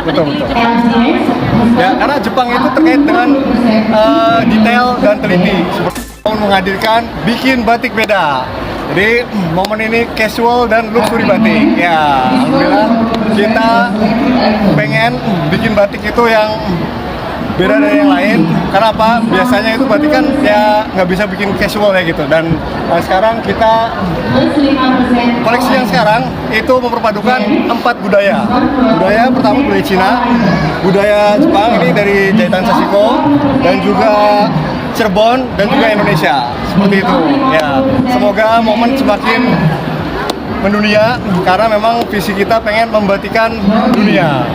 Betul. Ya, karena Jepang itu terkait dengan detail dan teliti. Seperti menghadirkan bikin batik beda. Jadi momen ini casual dan luxury batik. Ya, alhamdulillah kita pengen bikin batik itu yang beda dari yang lain. Karena apa? Biasanya itu batik kan ya nggak bisa bikin casual ya gitu. Dan sekarang kita koleksi yang sekarang itu memperpadukan 4 budaya. Budaya pertama budaya Cina, budaya Jepang ini dari jahitan Sashiko, dan juga Cirebon dan juga Indonesia. Seperti itu. Ya, semoga momen semakin mendunia karena memang visi kita pengen membatikan dunia.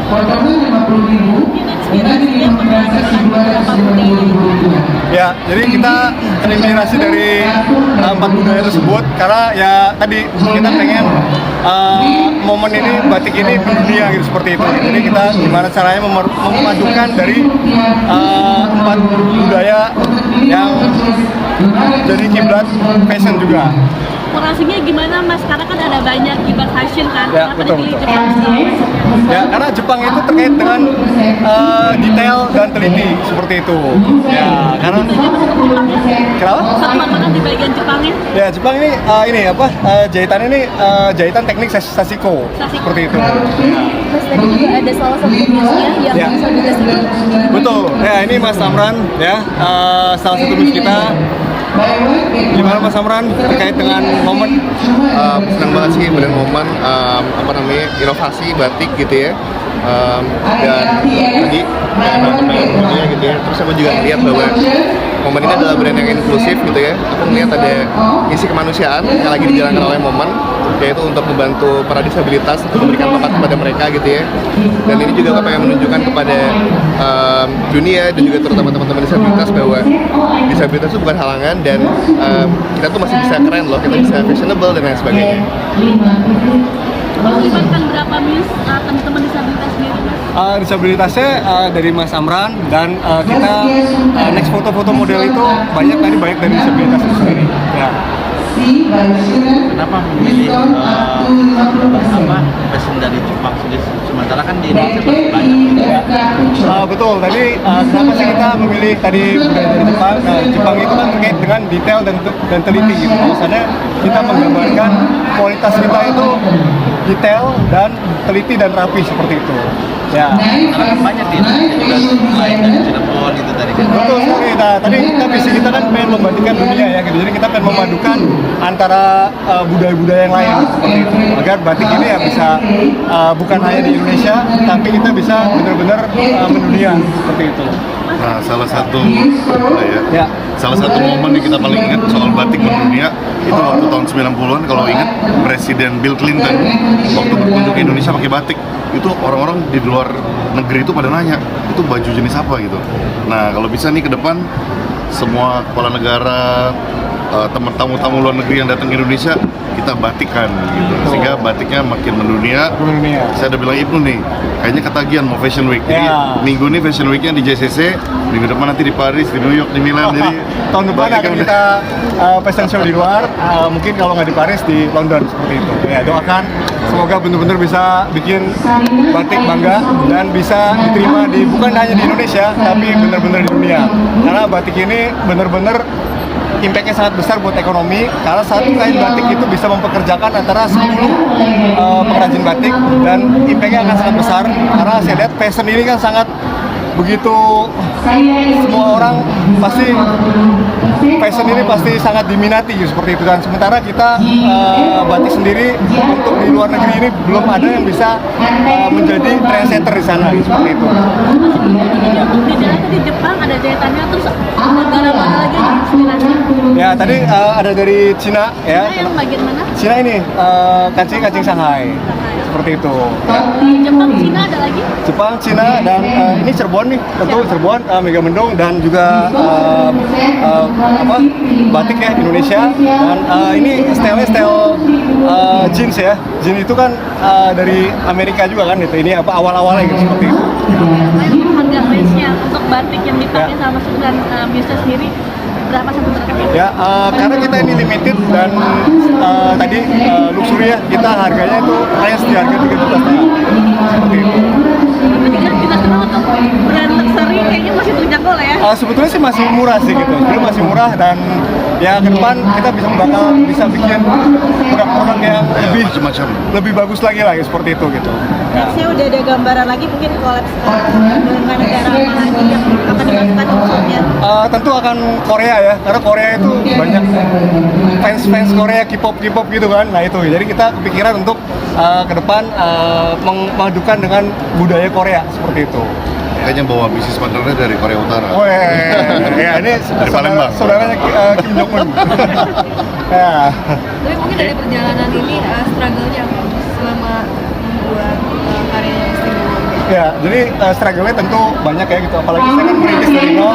Ya, jadi kita terinspirasi dari 4 budaya tersebut karena ya tadi kita pengen momen ini batik ini mendunia gitu seperti itu. Jadi kita gimana caranya memadukan dari 4 budaya yang jadi kiblat fashion juga. Kurasinya gimana Mas? Karena kan ada banyak kiblat fashion kan. Ya, Kenapa betul. dipilih Jepang sih? Ya, karena Jepang itu terkait dengan detail dan teliti seperti itu. Ya, karena kenapa? Sama banget di bagian Jepangnya. Ya, Jepang ini jahitan ini jahitan teknik Sashiko. Seperti itu. Mas tadi juga ada salah satu musnya yang Ya. disabilitas ini. Betul. Ya, ini Mas Samran ya, salah satu bus kita. Gimana Mas Samran terkait dengan momen? Senang banget sih melihat momen inovasi batik gitu ya. Dan tadi pengen dunia gitu ya. Terus aku juga ngeliat bahwa momen ini adalah brand yang inklusif gitu ya. Aku melihat ada misi kemanusiaan yang lagi dijalankan oleh momen, yaitu untuk membantu para disabilitas untuk memberikan tempat kepada mereka gitu ya. Dan ini juga pengen menunjukkan kepada dunia dan juga terutama teman-teman disabilitas bahwa disabilitas itu bukan halangan dan kita tuh masih bisa keren loh, kita bisa fashionable dan lain sebagainya. Melibatkan berapa teman-teman disabilitas sendiri Mas? Disabilitasnya dari Mas Amran dan kita next foto-foto model itu banyak dari disabilitas itu sendiri. Ya. Kenapa memilih fashion dari Jepang sendiri? Sementara kan di Indonesia masih banyak. Betul. Tadi kenapa sih kita memilih tadi budaya dari Jepang? Nah, Jepang itu kan terkait dengan detail dan teliti gitu. Maksudnya kita menggambarkan kualitas kita itu detail dan teliti dan rapi seperti itu. Ya. Karena kan banyak di Indonesia juga selain dari Cirebon itu tadi kan. Betul sekali. Nah, tadi visi kita kan pengen membandingkan dunia ya gitu. Jadi kita pengen memadukan antara budaya-budaya yang lain seperti itu. Agar batik ini ya bisa bukan hanya di Indonesia, tapi kita bisa benar-benar mendunia seperti itu. Nah, salah satu momen yang kita paling ingat soal batik mendunia itu waktu tahun 90-an, kalau ingat Presiden Bill Clinton waktu berkunjung ke Indonesia pakai batik, itu orang-orang di luar negeri itu pada nanya, itu baju jenis apa gitu. Nah, kalau bisa nih ke depan semua kepala negara, teman tamu-tamu luar negeri yang datang ke Indonesia kita batikkan gitu, sehingga batiknya makin mendunia. Saya udah bilang Ibnu nih, kayaknya ketagihan mau Fashion Week. Jadi minggu ini Fashion Weeknya di JCC, minggu depan nanti di Paris, di New York, di Milan. Jadi tahun depan akan kita fashion show di luar, mungkin kalau nggak di Paris di London seperti itu. Ya, doakan semoga benar-benar bisa bikin batik bangga dan bisa diterima bukan hanya di Indonesia tapi benar-benar di dunia. Karena batik ini benar-benar impact-nya sangat besar buat ekonomi, karena satu kain batik itu bisa mempekerjakan antara 10 pengrajin batik dan impact-nya akan sangat besar karena saya lihat fashion ini kan sangat begitu, semua orang pasti fashion ini pasti sangat diminati seperti itu. Dan sementara kita batik sendiri untuk di luar negeri ini belum ada yang bisa menjadi trendsetter di sana seperti itu. Di jalan di Jepang ada jahitannya, terus negara mana lagi yang inspirasi? Ya, tadi ada dari Cina ya. Cina yang bagian mana? Cina ini kancing Shanghai seperti itu. Jepang, Cina ada lagi? Jepang, Cina, dan ini Cirebon nih, tentu Cirebon, Megamendung, dan juga batik ya Indonesia. Dan ini style jeans ya. Jeans itu kan dari Amerika juga kan, gitu. Ini awal-awalnya gitu seperti itu. Harga range-nya untuk batik yang dipakai sama Sultan Bisa sendiri berapa satu berapa? Ya, karena kita ini limited dan tadi luxury ya, kita harganya itu range di harga 3 juta seperti itu. Sebetulnya sih masih murah sih gitu, sebetulnya masih murah dan ya ke depan kita bisa bikin produk-produk yang macam-macam. lebih bagus lagi lah seperti itu gitu. Nextnya udah ada gambaran lagi mungkin collab dengan negara apa lagi yang akan dimasukkan unsurnya? Tentu akan Korea ya, karena Korea itu banyak fans Korea K-pop gitu kan. Nah itu, jadi kita kepikiran untuk ke depan memadukan dengan budaya Korea seperti itu. Kayaknya bawa bisnis partnernya dari Korea Utara. Ya ini Dari Palembang. saudaranya Kim Jong Un. Ya. Tapi mungkin dari perjalanan ini struggle-nya apa selama membuat karya yang istimewa? Ya, jadi struggle-nya tentu banyak ya gitu. Apalagi saya kan merintis dari nol.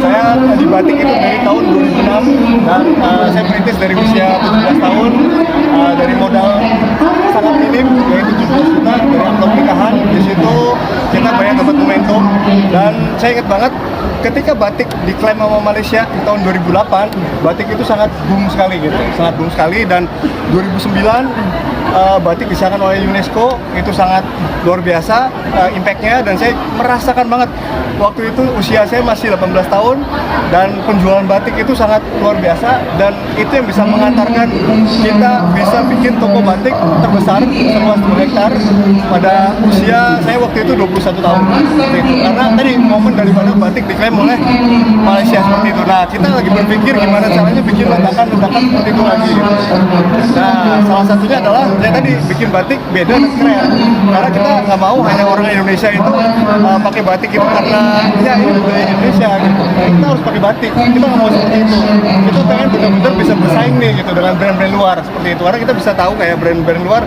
Saya di batik itu dari tahun 2006 dan saya merintis dari usia 17 tahun dari modal sangat minim yaitu 70 juta dari akte nikahan. Di situ kita banyak dapat momentum dan saya ingat banget ketika batik diklaim sama Malaysia di tahun 2008, batik itu sangat boom sekali gitu, sangat boom sekali dan 2009 batik disahkan oleh UNESCO itu sangat luar biasa impact-nya dan saya merasakan banget waktu itu usia saya masih 18 tahun dan penjualan batik itu sangat luar biasa dan itu yang bisa mengantarkan kita bisa bikin toko batik terbesar seluas 2 hektar pada usia saya waktu itu 21 tahun seperti itu. Karena tadi momen daripada batik diklaim oleh Malaysia seperti itu. Nah kita lagi berpikir gimana caranya bikin ledakan-ledakan seperti itu lagi gitu. Nah salah satunya adalah saya tadi bikin batik beda dan keren karena kita nggak mau hanya orang Indonesia itu pakai batik itu karena ya ini budaya Indonesia gitu. Kita harus pakai batik, kita nggak mau seperti itu. Kita pengen benar-benar bisa bersaing nih gitu dengan brand-brand luar seperti itu karena kita bisa tahu kayak brand-brand luar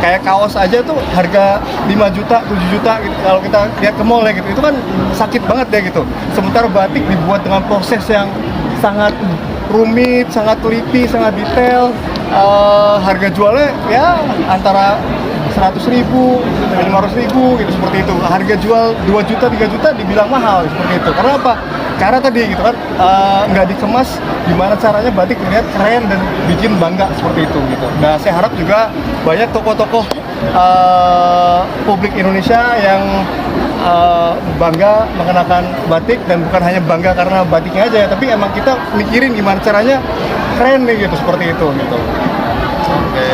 kayak kaos aja tuh harga 5 juta, 7 juta gitu kalau kita lihat ke mall ya gitu. Itu kan sakit banget ya gitu. Sementara batik dibuat dengan proses yang sangat rumit, sangat teliti, sangat detail. Harga jualnya ya antara 100.000, 500.000 gitu seperti itu. Harga jual 2 juta, 3 juta dibilang mahal seperti itu. Karena apa? Karena tadi gitu kan nggak dikemas gimana caranya batik terlihat keren dan bikin bangga seperti itu gitu. Nah saya harap juga banyak tokoh-tokoh publik Indonesia yang bangga mengenakan batik dan bukan hanya bangga karena batiknya aja ya, tapi emang kita mikirin gimana caranya keren nih gitu seperti itu gitu. Oke.